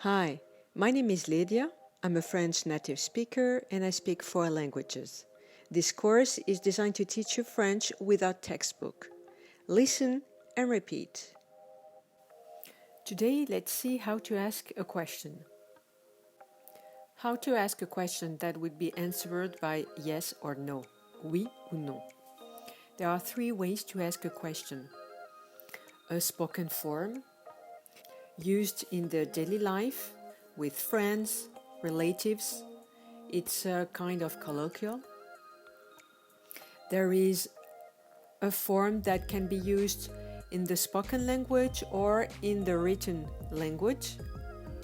Hi, my name is Lydia. I'm a French native speaker and I speak 4 languages. This course is designed to teach you French without textbook. Listen and repeat. Today, let's see how to ask a question. How to ask a question that would be answered by yes or no, oui ou non. There are 3 ways to ask a question. A spoken form, used in the daily life with friends, relatives. It's a kind of colloquial. There is a form that can be used in the spoken language or in the written language.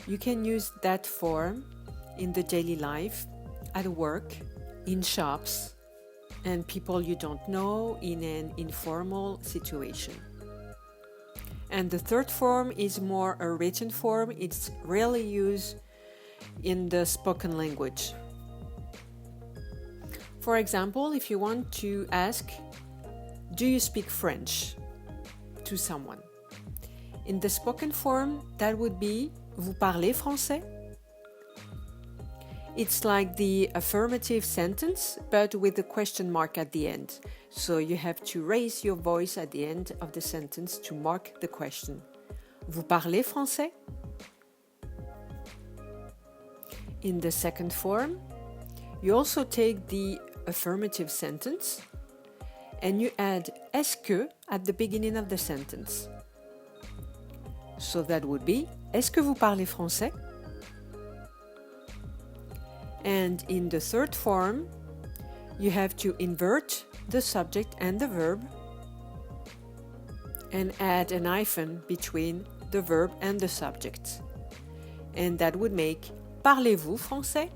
You can use that form in the daily life, at work, in shops, and people you don't know in an informal situation. And the third form is more a written form. It's rarely used in the spoken language. For example, if you want to ask, do you speak French to someone? In the spoken form, that would be, vous parlez français? It's like the affirmative sentence, but with a question mark at the end. So you have to raise your voice at the end of the sentence to mark the question. Vous parlez français? In the second form, you also take the affirmative sentence and you add est-ce que at the beginning of the sentence. So that would be, est-ce que vous parlez français? And in the third form, you have to invert the subject and the verb and add an hyphen between the verb and the subject. And that would make parlez-vous français?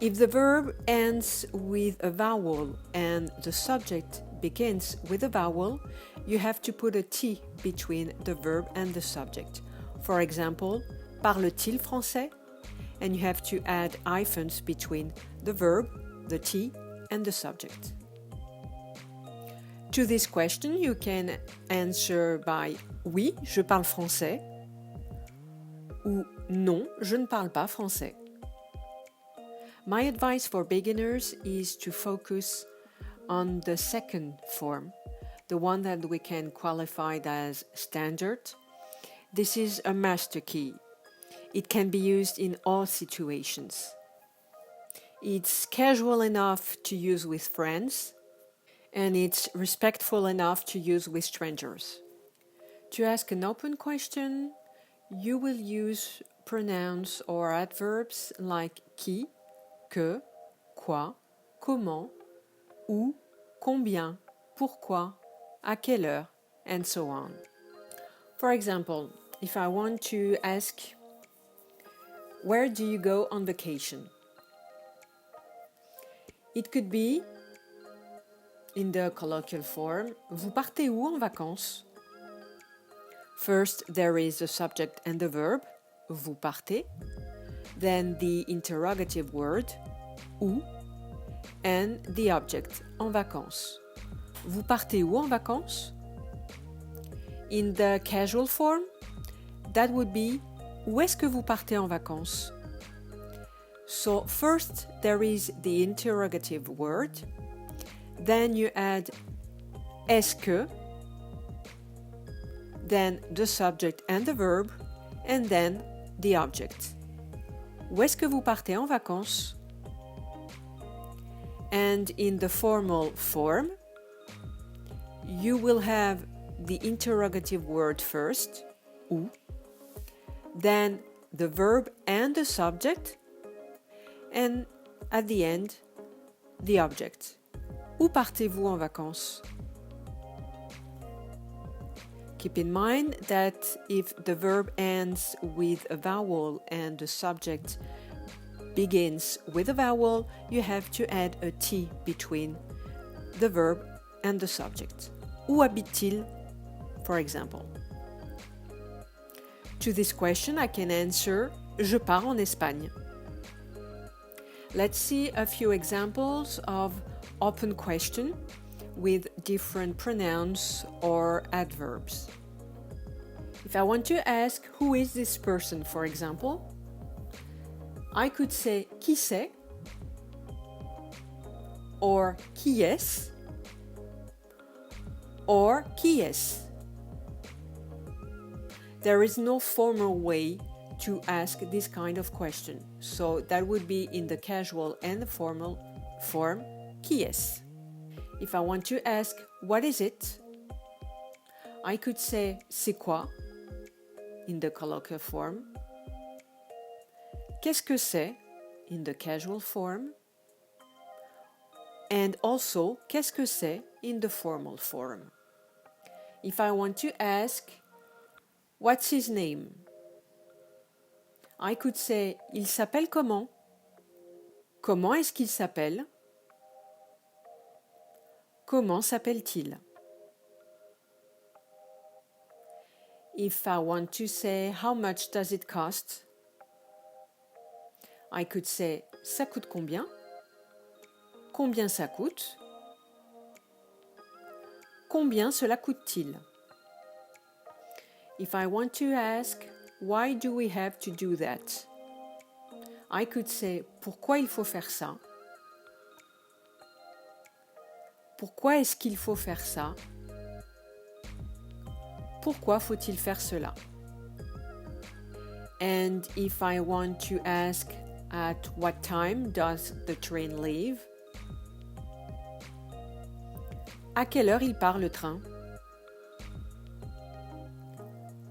If the verb ends with a vowel and the subject begins with a vowel, you have to put a T between the verb and the subject. For example, parle-t-il français? And you have to add hyphens between the verb, the T, and the subject. To this question, you can answer by oui, je parle français, ou non, je ne parle pas français. My advice for beginners is to focus on the second form, the one that we can qualify as standard. This is a master key. It can be used in all situations. It's casual enough to use with friends, and it's respectful enough to use with strangers. To ask an open question, you will use pronouns or adverbs like qui, que, quoi, comment, où, combien, pourquoi, à quelle heure, and so on. For example, if I want to ask, where do you go on vacation? It could be, in the colloquial form, vous partez où en vacances? First, there is the subject and the verb, vous partez, then the interrogative word, où, and the object, en vacances. Vous partez où en vacances? In the casual form, that would be, où est-ce que vous partez en vacances? So first there is the interrogative word, then you add est-ce que, then the subject and the verb, and then the object. Où est-ce que vous partez en vacances? And in the formal form, you will have the interrogative word first, où, then the verb and the subject, and at the end, the object. Où partez-vous en vacances? Keep in mind that if the verb ends with a vowel and the subject begins with a vowel, you have to add a T between the verb and the subject. Où habite-t-il, for example? To this question, I can answer, je pars en Espagne. Let's see a few examples of open question with different pronouns or adverbs. If I want to ask who is this person, for example, I could say qui c'est or qui est or qui est. There is no formal way to ask this kind of question, so that would be in the casual and the formal form qui est. If I want to ask what is it, I could say c'est quoi in the colloquial form, qu'est-ce que c'est in the casual form, and also qu'est-ce que c'est in the formal form. If I want to ask what's his name, I could say il s'appelle comment? Comment est-ce qu'il s'appelle? Comment s'appelle-t-il? If I want to say how much does it cost, I could say ça coûte combien? Combien ça coûte? Combien cela coûte-t-il? If I want to ask why do we have to do that, I could say pourquoi il faut faire ça? Pourquoi est-ce qu'il faut faire ça? Pourquoi faut-il faire cela? And if I want to ask at what time does the train leave? À quelle heure il part le train?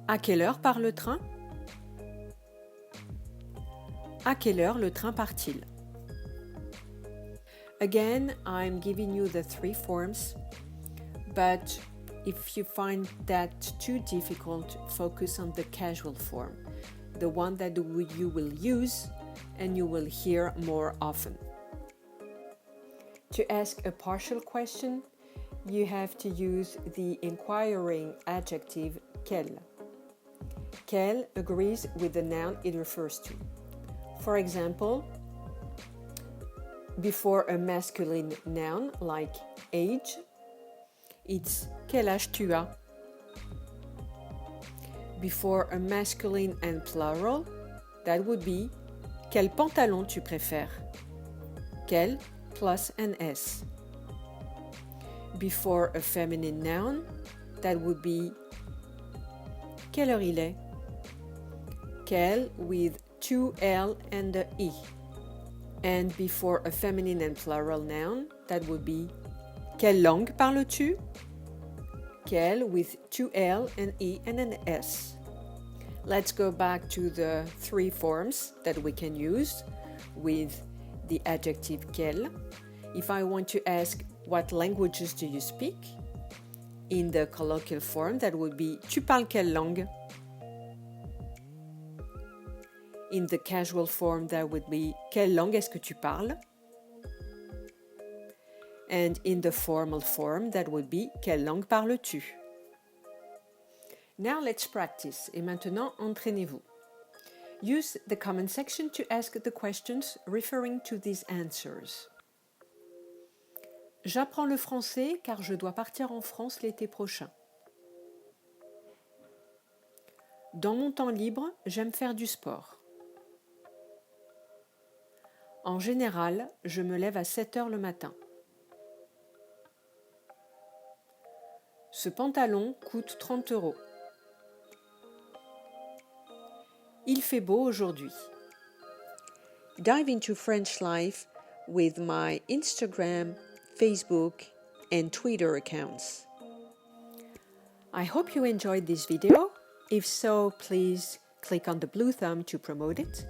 À quelle heure part le train? À quelle heure le train part-il? Again, I'm giving you the 3 forms, but if you find that too difficult, focus on the casual form, the one that you will use and you will hear more often. To ask a partial question, you have to use the inquiring adjective quel. Quel agrees with the noun it refers to. For example, before a masculine noun like age, it's quel âge tu as? Before a masculine and plural, that would be quel pantalon tu préfères? Quel plus an S. Before a feminine noun, that would be quelle heure il est? Quel with 2 L and a E. And before a feminine and plural noun, that would be quelle langue parles-tu? Quelle with 2 L, an E and an S. Let's go back to the 3 forms that we can use with the adjective quel. If I want to ask what languages do you speak? In the colloquial form, that would be tu parles quelle langue? In the casual form, that would be quelle langue est-ce que tu parles? And in the formal form, that would be quelle langue parles-tu? Now let's practice. Et maintenant, entraînez-vous. Use the comment section to ask the questions referring to these answers. J'apprends le français car je dois partir en France l'été prochain. Dans mon temps libre, j'aime faire du sport. En général, je me lève à 7 heures le matin. Ce pantalon coûte 30 €. Il fait beau aujourd'hui. Dive into French life with my Instagram, Facebook, and Twitter accounts. I hope you enjoyed this video. If so, please click on the blue thumb to promote it.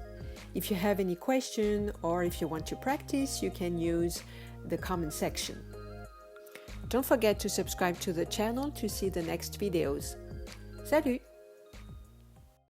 If you have any question or if you want to practice, you can use the comment section. Don't forget to subscribe to the channel to see the next videos. Salut!